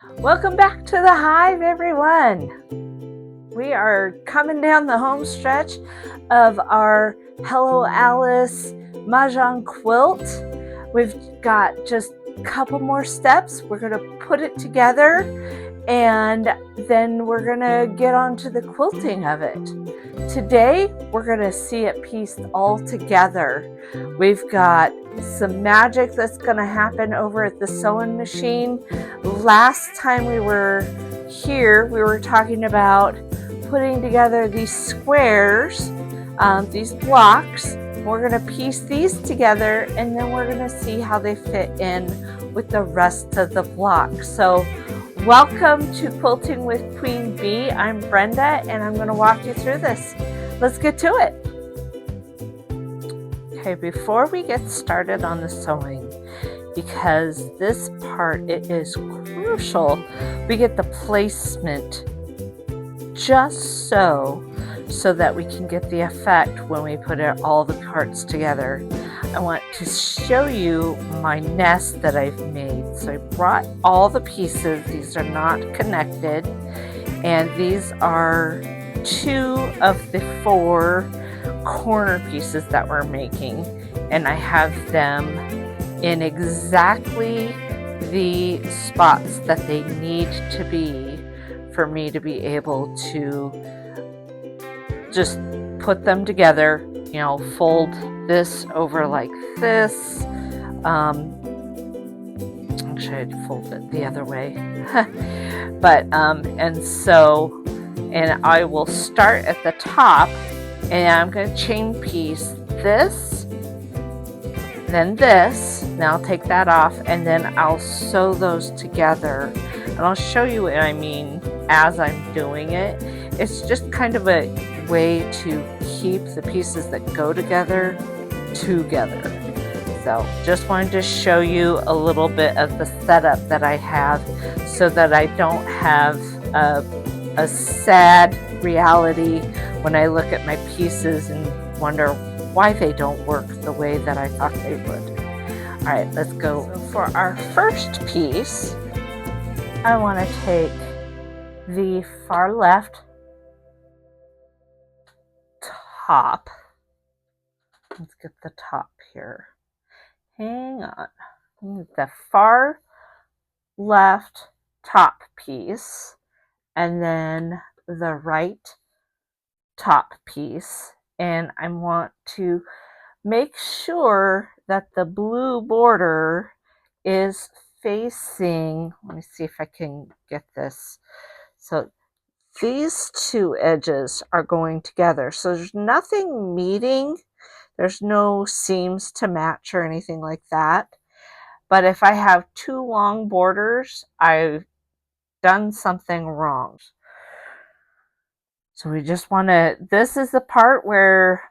Welcome back to the Hive, everyone. We are coming down the home stretch of our Hello Alice Mahjong quilt. We've got just a couple more steps. We're going to put it together and then we're going to get on to the quilting of it. Today, we're going to see it pieced all together. We've got some magic that's going to happen over at the sewing machine. Last time we were here, we were talking about putting together these squares, these blocks. We're going to piece these together and then we're going to see how they fit in with the rest of the block. So welcome to Quilting with Queen Bee. I'm Brenda and I'm going to walk you through this. Let's get to it. Okay, before we get started on the sewing, because this part, it is crucial we get the placement just so that we can get the effect when we put all the parts together. I want to show you my nest that I've made. So I brought all the pieces. These are not connected, and these are 2 of the 4 corner pieces that we're making, and I have them in exactly the spots that they need to be for me to be able to just put them together, you know, fold this over like this. Actually, I'd fold it the other way. But, and I will start at the top, and I'm going to chain piece this, then this. Now I'll take that off, and then I'll sew those together. And I'll show you what I mean as I'm doing it. It's just kind of a way to keep the pieces that go together. So just wanted to show you a little bit of the setup that I have so that I don't have a sad reality when I look at my pieces and wonder why they don't work the way that I thought they would. All right, let's go. So for our first piece, I want to take the far left top. Let's get the top here. Hang on. The far left top piece, and then the right top piece, and I want to make sure that the blue border is facing, let me see if I can get this. So these 2 edges are going together. So there's nothing meeting. There's no seams to match or anything like that. But if I have 2 long borders, I've done something wrong. So we just want to, this is the part where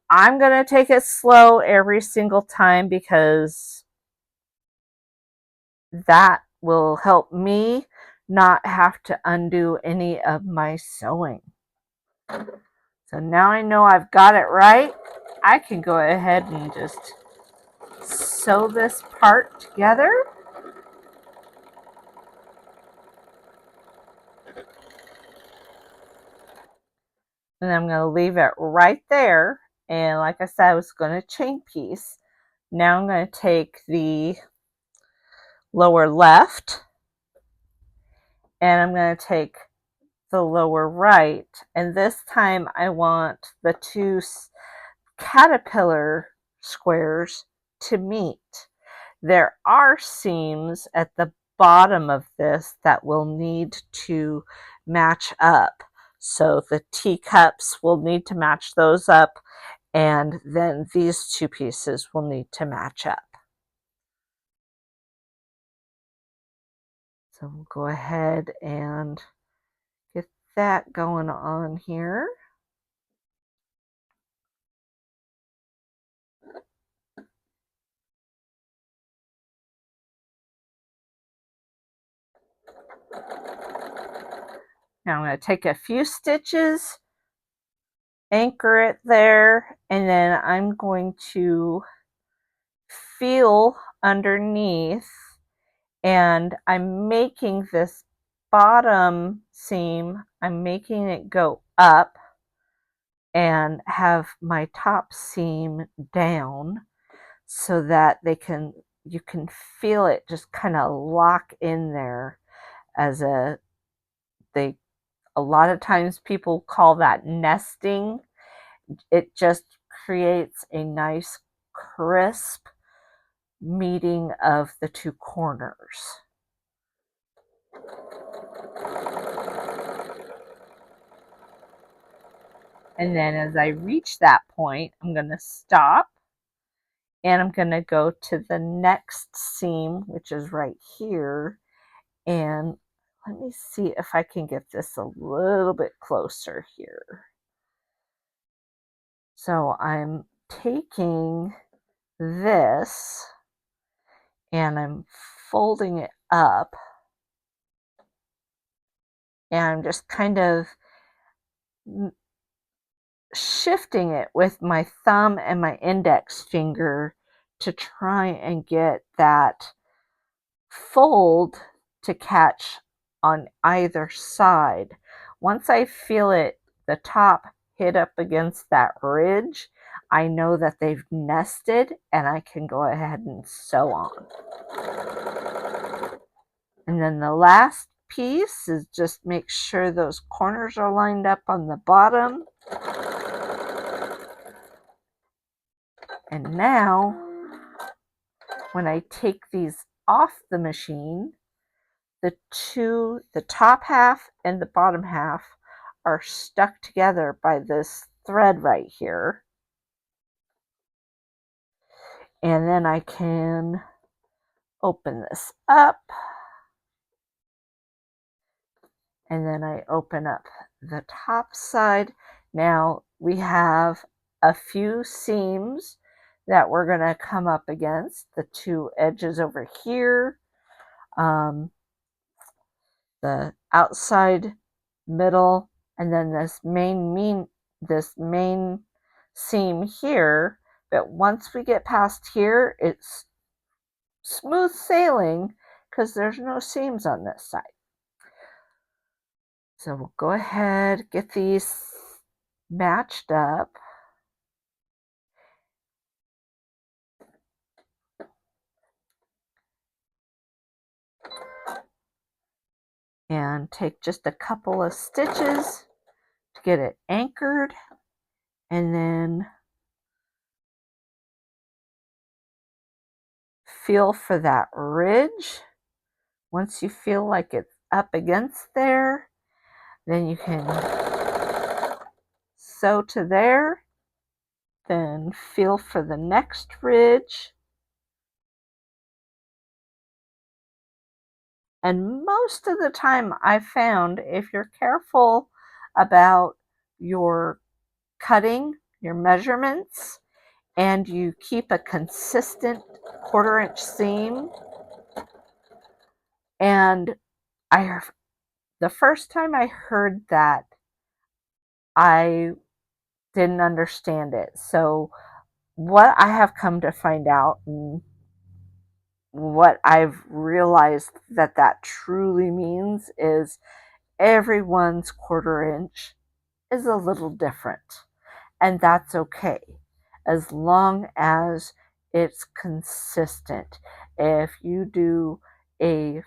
I'm going to take it slow every single time, because that will help me not have to undo any of my sewing. So now I know I've got it right. I can go ahead and just sew this part together. And I'm going to leave it right there. And like I said, I was going to chain piece. Now I'm going to take the lower left, and I'm going to take the lower right, and this time I want the 2 caterpillar squares to meet. There are seams at the bottom of this that will need to match up. So the teacups will need to match those up, and then these 2 pieces will need to match up. So we'll go ahead and get that going on here. Now I'm going to take a few stitches, anchor it there, and then I'm going to feel underneath And I'm making this bottom seam, I'm making it go up and have my top seam down so that you can feel it just kind of lock in there as a lot of times people call that nesting. It just creates a nice crisp meeting of the two corners. And then as I reach that point, I'm going to stop and I'm going to go to the next seam, which is right here. And let me see if I can get this a little bit closer here. So I'm taking this and I'm folding it up, and I'm just kind of shifting it with my thumb and my index finger to try and get that fold to catch on either side. Once I feel it, the top hit up against that ridge, I know that they've nested and I can go ahead and sew on. And then the last piece is just make sure those corners are lined up on the bottom. And now, when I take these off the machine, the top half and the bottom half are stuck together by this thread right here. And then I can open this up. And then I open up the top side. Now we have a few seams that we're going to come up against. The two edges over here. The outside, middle, and then this main seam here. But once we get past here, it's smooth sailing because there's no seams on this side. So we'll go ahead, get these matched up. And take just a couple of stitches to get it anchored, and then feel for that ridge. Once you feel like it's up against there, then you can sew to there, then feel for the next ridge. And most of the time I found if you're careful about your cutting, your measurements, and you keep a consistent 1/4 inch seam, and the first time I heard that, I didn't understand it. So what I have come to find out, and what I've realized that truly means, is everyone's 1/4 inch is a little different, and that's okay as long as it's consistent. If you do a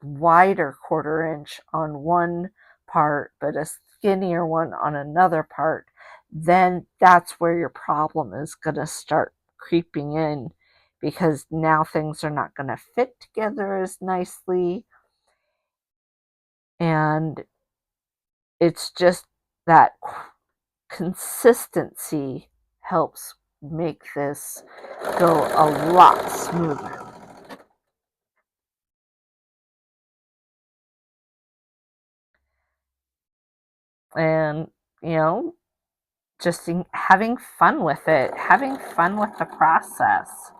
wider 1/4 inch on one part but a skinnier one on another part, then that's where your problem is going to start creeping in, because now things are not going to fit together as nicely. And it's just that consistency helps make this go a lot smoother. And, just having fun with it, having fun with the process.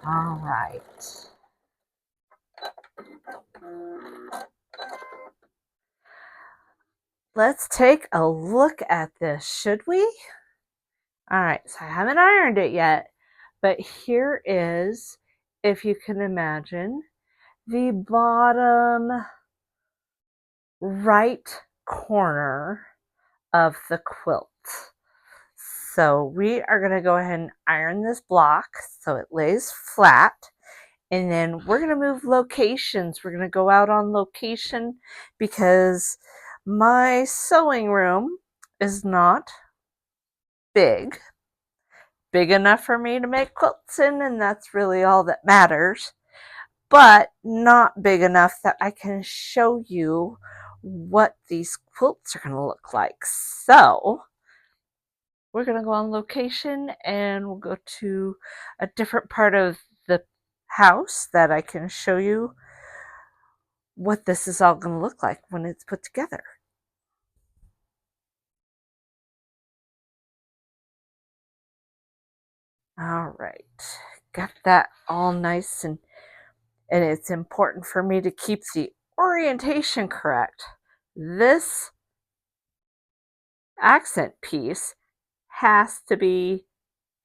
All right. Let's take a look at this, should we? All right, so I haven't ironed it yet, but here is, if you can imagine, the bottom right corner of the quilt. So we are going to go ahead and iron this block so it lays flat. And then we're going to move locations. We're going to go out on location because my sewing room is not big enough for me to make quilts in, and that's really all that matters, but not big enough that I can show you what these quilts are going to look like. So we're going to go on location and we'll go to a different part of the house that I can show you what this is all going to look like when it's put together. All right, got that all nice, and it's important for me to keep the orientation correct. This accent piece has to be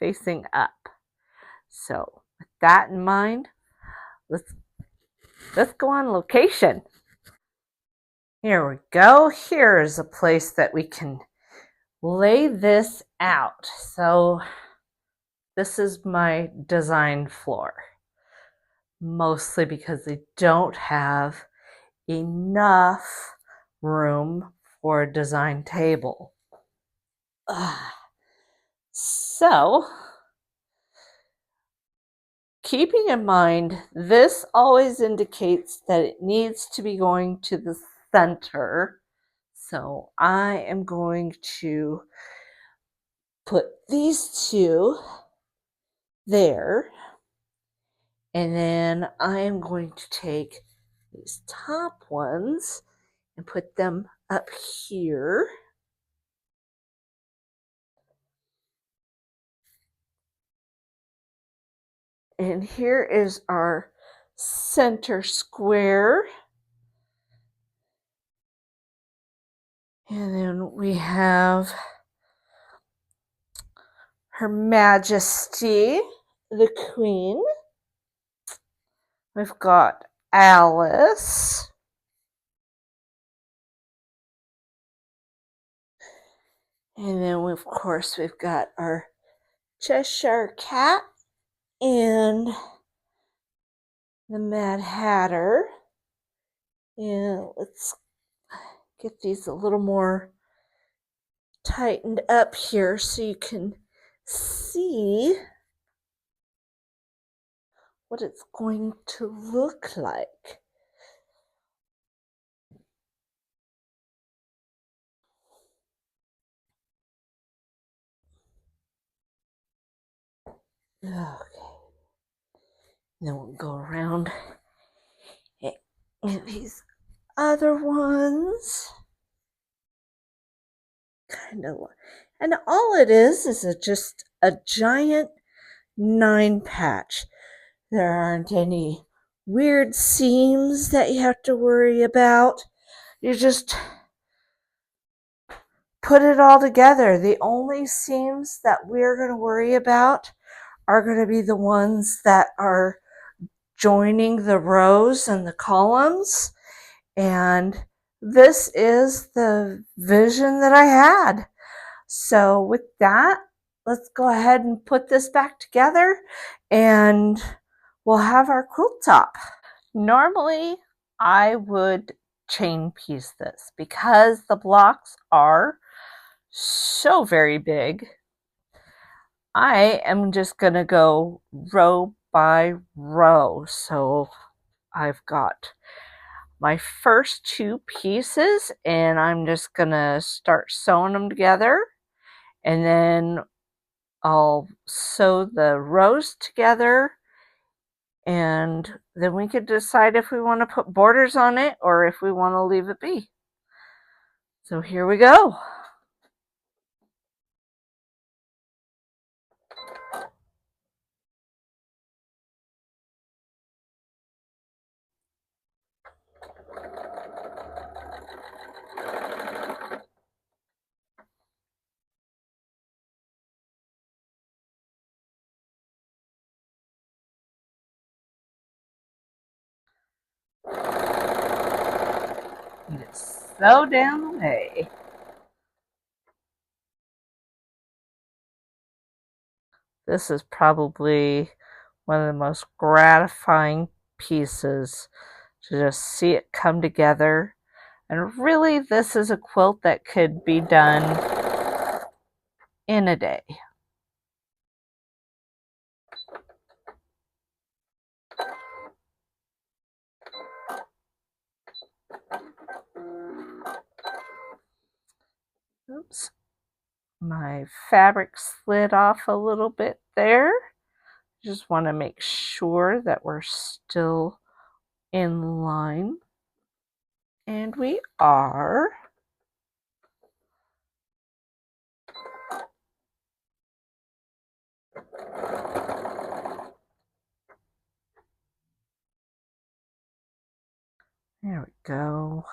facing up. So with that in mind, let's go on location. Here we go. Here is a place that we can lay this out. So this is my design floor, mostly because they don't have enough room for a design table. So keeping in mind, this always indicates that it needs to be going to the center. So I am going to put these two there. And then I am going to take these top ones and put them up here. And here is our center square. And then we have Her Majesty, the Queen. We've got Alice. And then, of course, we've got our Cheshire Cat and the Mad Hatter. And let's get these a little more tightened up here so you can see what it's going to look like. Okay. Then we'll go around and these other ones. Kind of, and all it is just a giant 9 patch. There aren't any weird seams that you have to worry about. You just put it all together. The only seams that we're going to worry about are going to be the ones that are joining the rows and the columns. And this is the vision that I had. So with that, let's go ahead and put this back together and we'll have our quilt top. Normally, I would chain piece this because the blocks are so very big. I am just going to go row by row. So I've got my first 2 pieces and I'm just going to start sewing them together, and then I'll sew the rows together, and then we could decide if we want to put borders on it or if we want to leave it be. So here we go. And it's so down the way. This is probably one of the most gratifying pieces to just see it come together. And really, this is a quilt that could be done in a day. Oops, my fabric slid off a little bit there. Just want to make sure that we're still in line. And we are. There we go.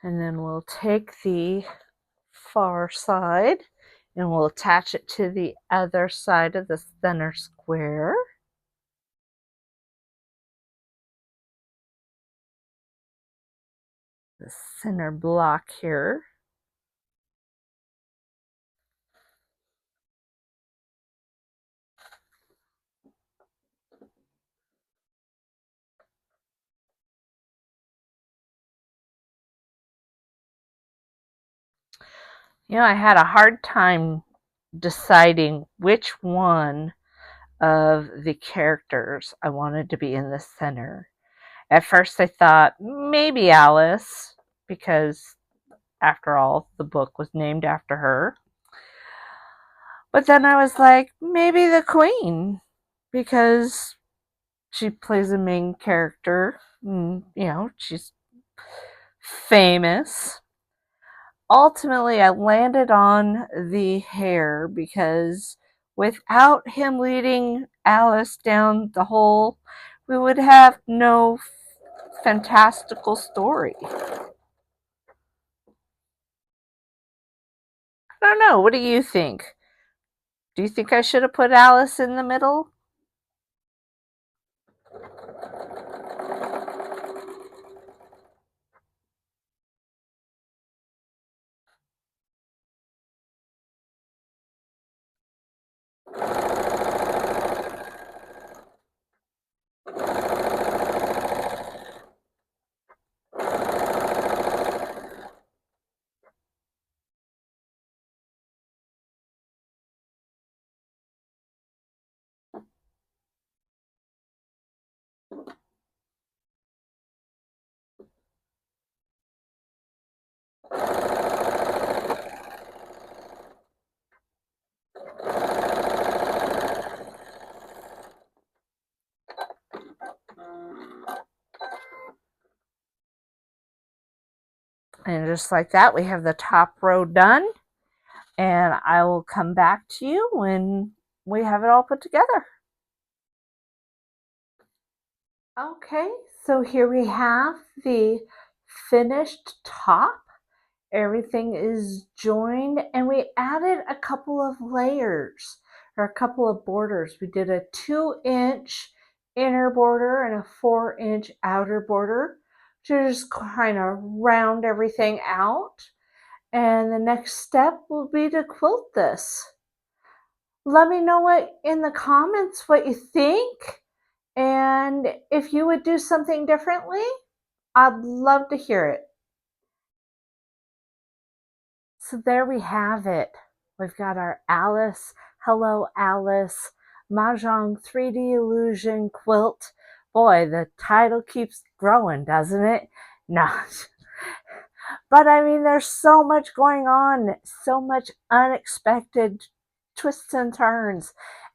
And then we'll take the far side and we'll attach it to the other side of the center square. The center block here. You know, I had a hard time deciding which one of the characters I wanted to be in the center. At first I thought maybe Alice, because after all, the book was named after her. But then I was like, maybe the Queen, because she plays a main character. And, you know, she's famous. Ultimately, I landed on the hare because without him leading Alice down the hole, we would have no fantastical story. I don't know. What do you think? Do you think I should have put Alice in the middle? And just like that, we have the top row done. And I will come back to you when we have it all put together. Okay, so here we have the finished top. Everything is joined, and we added a couple of layers or a couple of borders. We did a 2-inch inner border and a 4-inch outer border to just kind of round everything out. And the next step will be to quilt this. Let me know what in the comments what you think, and if you would do something differently, I'd love to hear it. So there we have it. We've got our Alice, Hello Alice, Mahjong 3D Illusion Quilt. Boy, the title keeps growing, doesn't it? No. But I mean, there's so much going on, so much unexpected twists and turns.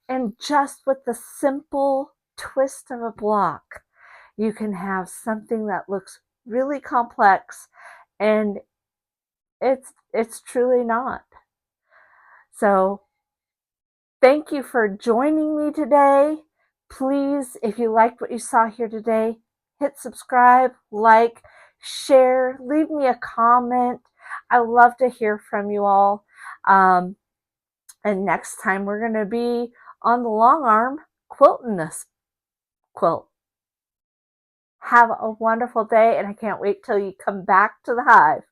And just with the simple twist of a block, you can have something that looks really complex, and it's truly not. So thank you for joining me today. Please, if you liked what you saw here today, hit subscribe, like, share, leave me a comment. I love to hear from you all. And next time we're going to be on the long arm quilting this quilt. Have a wonderful day, and I can't wait till you come back to the hive.